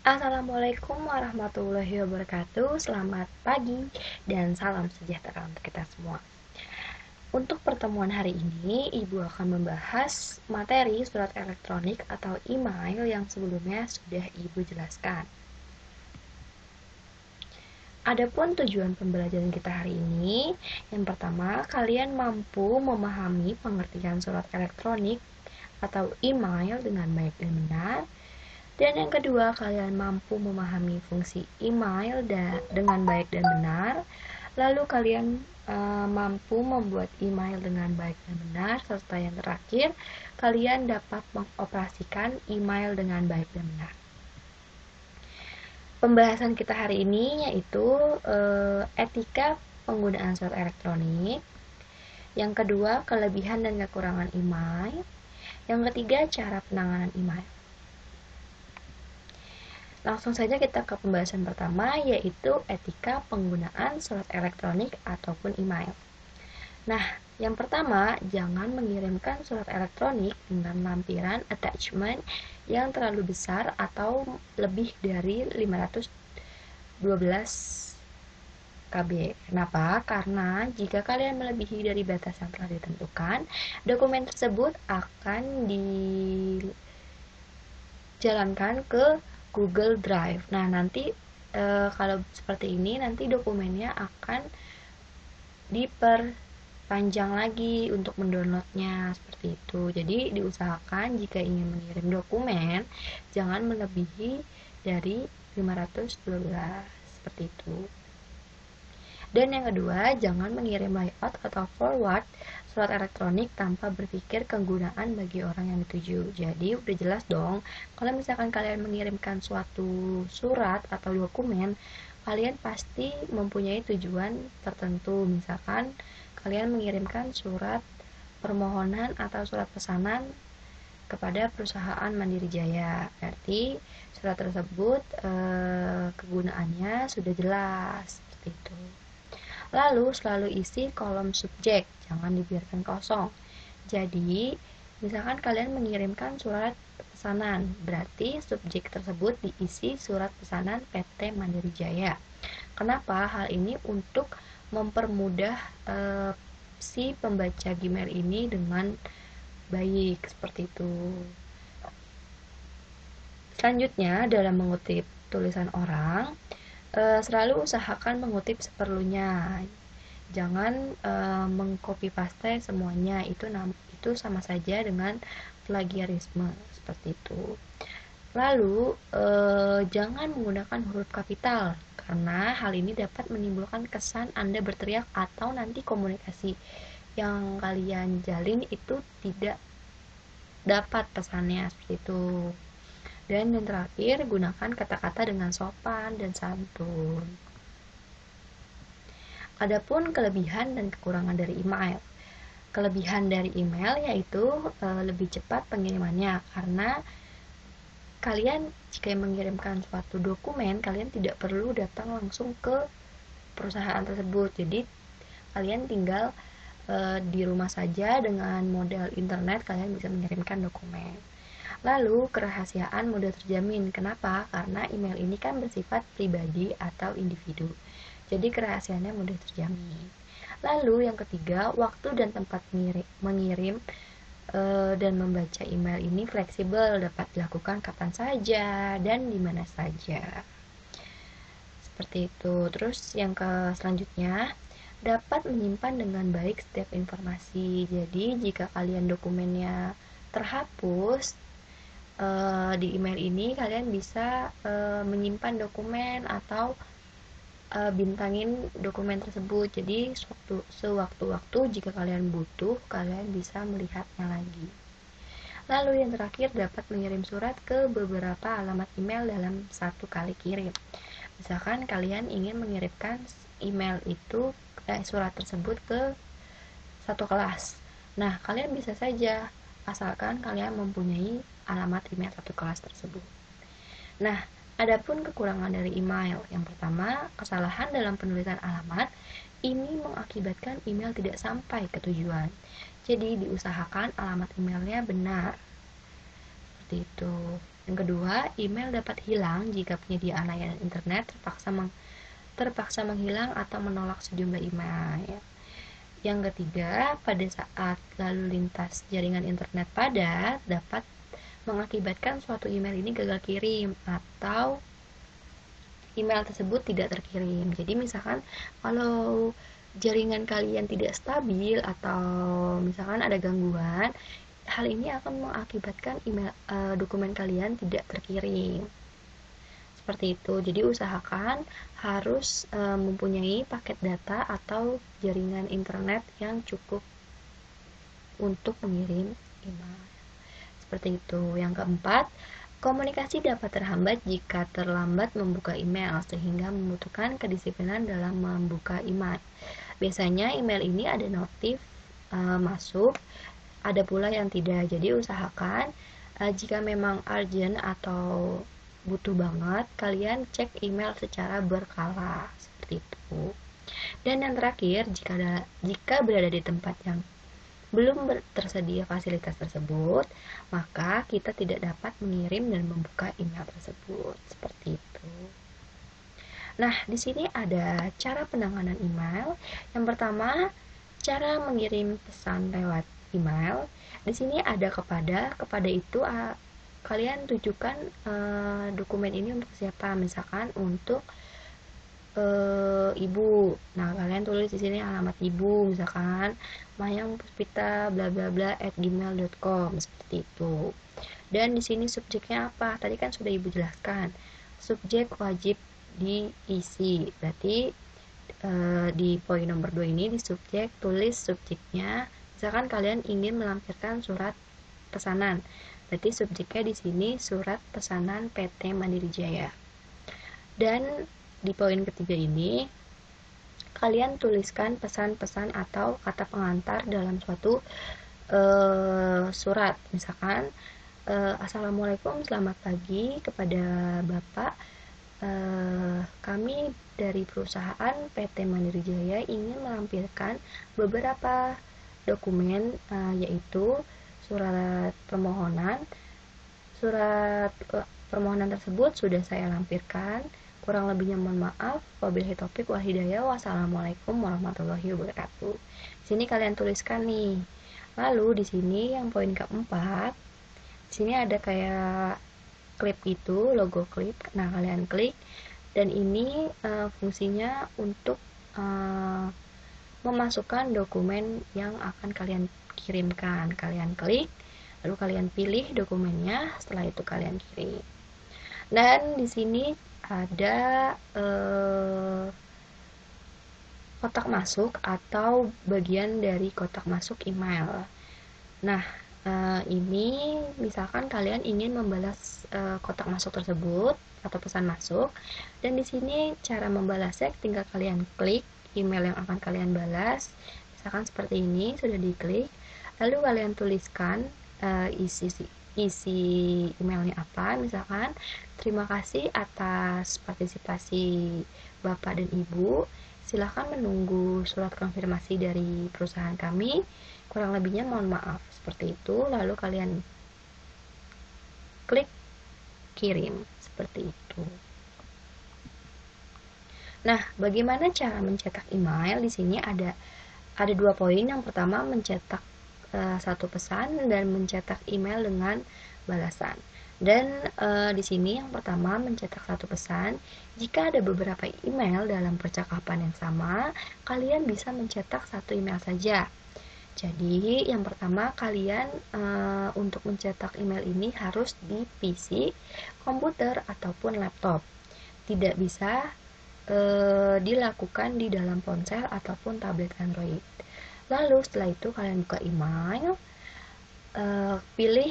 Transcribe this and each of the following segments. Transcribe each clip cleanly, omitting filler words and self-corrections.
Assalamualaikum warahmatullahi wabarakatuh. Selamat pagi dan salam sejahtera untuk kita semua. Untuk pertemuan hari ini, Ibu akan membahas materi surat elektronik atau email yang sebelumnya sudah Ibu jelaskan. Adapun tujuan pembelajaran kita hari ini, yang pertama, kalian mampu memahami pengertian surat elektronik atau email dengan baik dan benar. Dan yang kedua, kalian mampu memahami fungsi email dengan baik dan benar. Lalu kalian mampu membuat email dengan baik dan benar. Serta yang terakhir, kalian dapat mengoperasikan email dengan baik dan benar. Pembahasan kita hari ini yaitu etika penggunaan surat elektronik. Yang kedua, kelebihan dan kekurangan email. Yang ketiga, cara penanganan email. Langsung saja kita ke pembahasan pertama, yaitu etika penggunaan surat elektronik ataupun email. Nah, yang pertama, jangan mengirimkan surat elektronik dengan lampiran attachment yang terlalu besar atau lebih dari 512 KB. Kenapa? Karena jika kalian melebihi dari batas yang telah ditentukan, dokumen tersebut akan dijalankan ke Google Drive. Nah, nanti kalau seperti ini, nanti dokumennya akan diperpanjang lagi untuk mendownloadnya, seperti itu. Jadi, diusahakan jika ingin mengirim dokumen, jangan melebihi dari 512, seperti itu. Dan yang kedua, jangan mengirim layout atau forward surat elektronik tanpa berpikir kegunaan bagi orang yang dituju. Jadi udah jelas dong, kalau misalkan kalian mengirimkan suatu surat atau dokumen, kalian pasti mempunyai tujuan tertentu. Misalkan kalian mengirimkan surat permohonan atau surat pesanan kepada perusahaan Mandiri Jaya. Berarti surat tersebut kegunaannya sudah jelas, seperti itu. Lalu selalu isi kolom subjek, jangan dibiarkan kosong. Jadi, misalkan kalian mengirimkan surat pesanan, berarti subjek tersebut diisi surat pesanan PT Mandiri Jaya. Kenapa? Hal ini untuk mempermudah si pembaca Gmail ini dengan baik, seperti itu. Selanjutnya, dalam mengutip tulisan orang, selalu usahakan mengutip seperlunya. Jangan mengcopy paste semuanya, itu sama saja dengan plagiarisme, seperti itu. Lalu jangan menggunakan huruf kapital, karena hal ini dapat menimbulkan kesan Anda berteriak atau nanti komunikasi yang kalian jalin itu tidak dapat pesannya, seperti itu. Dan yang terakhir, gunakan kata-kata dengan sopan dan santun. Adapun kelebihan dan kekurangan dari email. Kelebihan dari email yaitu lebih cepat pengirimannya, karena kalian jika mengirimkan suatu dokumen, kalian tidak perlu datang langsung ke perusahaan tersebut. Jadi kalian tinggal di rumah saja dengan modal internet, kalian bisa mengirimkan dokumen. Lalu, kerahasiaan mudah terjamin. Kenapa? Karena email ini kan bersifat pribadi atau individu. Jadi, kerahasiaannya mudah terjamin. Lalu, yang ketiga, waktu dan tempat mengirim dan membaca email ini fleksibel, dapat dilakukan kapan saja dan di mana saja. Seperti itu. Terus, yang selanjutnya, dapat menyimpan dengan baik setiap informasi. Jadi, jika kalian dokumennya terhapus, di email ini kalian bisa menyimpan dokumen atau bintangin dokumen tersebut. Jadi sewaktu-waktu jika kalian butuh, kalian bisa melihatnya lagi. Lalu yang terakhir, dapat mengirim surat ke beberapa alamat email dalam satu kali kirim. Misalkan kalian ingin mengirimkan email itu surat tersebut ke satu kelas. Nah, kalian bisa saja asalkan kalian mempunyai alamat email satu kelas tersebut. Nah, adapun kekurangan dari email. Yang pertama, kesalahan dalam penulisan alamat ini mengakibatkan email tidak sampai ke tujuan. Jadi, diusahakan alamat emailnya benar. Seperti itu. Yang kedua, email dapat hilang jika penyedia layanan internet terpaksa menghilang atau menolak sejumlah email. Yang ketiga, pada saat lalu lintas jaringan internet padat dapat mengakibatkan suatu email ini gagal kirim atau email tersebut tidak terkirim. Jadi misalkan kalau jaringan kalian tidak stabil atau misalkan ada gangguan, hal ini akan mengakibatkan dokumen kalian tidak terkirim. Seperti itu. Jadi usahakan harus mempunyai paket data atau jaringan internet yang cukup untuk mengirim email. Seperti itu. Yang keempat, komunikasi dapat terhambat jika terlambat membuka email, sehingga membutuhkan kedisiplinan dalam membuka email. Biasanya email ini ada notif masuk, ada pula yang tidak. Jadi usahakan jika memang urgent atau butuh banget, kalian cek email secara berkala, seperti itu. Dan yang terakhir, jika berada di tempat yang belum tersedia fasilitas tersebut, maka kita tidak dapat mengirim dan membuka email tersebut. Seperti itu. Nah, di sini ada cara penanganan email. Yang pertama, cara mengirim pesan lewat email. Di sini ada kepada itu kalian tujukan dokumen ini untuk siapa, misalkan untuk ibu. Nah, kalian tulis di sini alamat ibu, misalkan Mayang Puspita bla bla bla @gmail.com, seperti itu. Dan di sini subjeknya apa? Tadi kan sudah ibu jelaskan. Subjek wajib diisi. Berarti di poin nomor 2 ini di subjek tulis subjeknya. Misalkan kalian ingin melampirkan surat pesanan. Berarti subjeknya di sini surat pesanan PT Mandiri Jaya. Dan di poin ketiga ini kalian tuliskan pesan-pesan atau kata pengantar dalam suatu surat. Misalkan Assalamualaikum, selamat pagi kepada Bapak. Kami dari perusahaan PT Mandiri Jaya ingin melampirkan beberapa dokumen, yaitu surat permohonan. Surat permohonan tersebut sudah saya lampirkan. Kurang lebihnya mohon maaf. Wabillahi taufiq wal hidayah. Wassalamualaikum warahmatullahi wabarakatuh. Di sini kalian tuliskan nih. Lalu di sini yang poin keempat, di sini ada kayak klip itu, logo klip. Nah, kalian klik, dan ini fungsinya untuk memasukkan dokumen yang akan kalian kirimkan. Kalian klik, lalu kalian pilih dokumennya, setelah itu kalian kirim. Dan di sini ada kotak masuk atau bagian dari kotak masuk email. Nah, ini misalkan kalian ingin membalas kotak masuk tersebut atau pesan masuk, dan di sini cara membalasnya tinggal kalian klik email yang akan kalian balas. Misalkan seperti ini, sudah diklik, lalu kalian tuliskan isi emailnya apa. Misalkan, terima kasih atas partisipasi Bapak dan Ibu, silahkan menunggu surat konfirmasi dari perusahaan kami, kurang lebihnya mohon maaf, seperti itu. Lalu kalian klik kirim, seperti itu. Nah, bagaimana cara mencetak email? Di sini ada 2 poin. Yang pertama, mencetak satu pesan dan mencetak email dengan balasan. Dan di sini yang pertama, mencetak satu pesan. Jika ada beberapa email dalam percakapan yang sama, kalian bisa mencetak satu email saja. Jadi yang pertama, kalian untuk mencetak email ini harus di PC, komputer ataupun laptop. Tidak bisa dilakukan di dalam ponsel ataupun tablet Android. Lalu setelah itu kalian buka email, pilih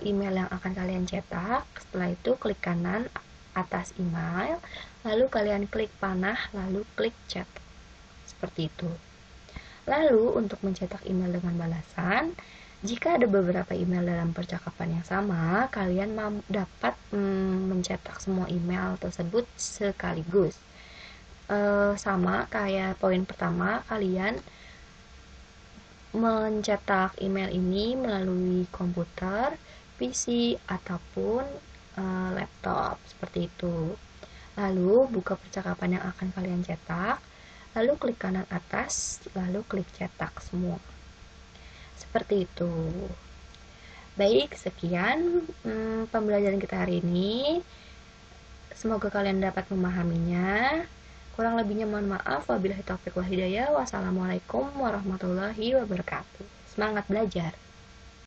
email yang akan kalian cetak. Setelah itu klik kanan atas email, lalu kalian klik panah, lalu klik chat, seperti itu. Lalu untuk mencetak email dengan balasan, jika ada beberapa email dalam percakapan yang sama, kalian dapat mencetak semua email tersebut sekaligus. Sama kayak poin pertama, kalian mencetak email ini melalui komputer, PC, ataupun laptop, seperti itu. Lalu buka percakapan yang akan kalian cetak, lalu klik kanan atas, lalu klik cetak semua. Seperti itu. Baik, sekian pembelajaran kita hari ini. Semoga kalian dapat memahaminya. Kurang lebihnya mohon maaf. Wabillahi taufiq wal hidayah. Wassalamualaikum warahmatullahi wabarakatuh. Semangat belajar.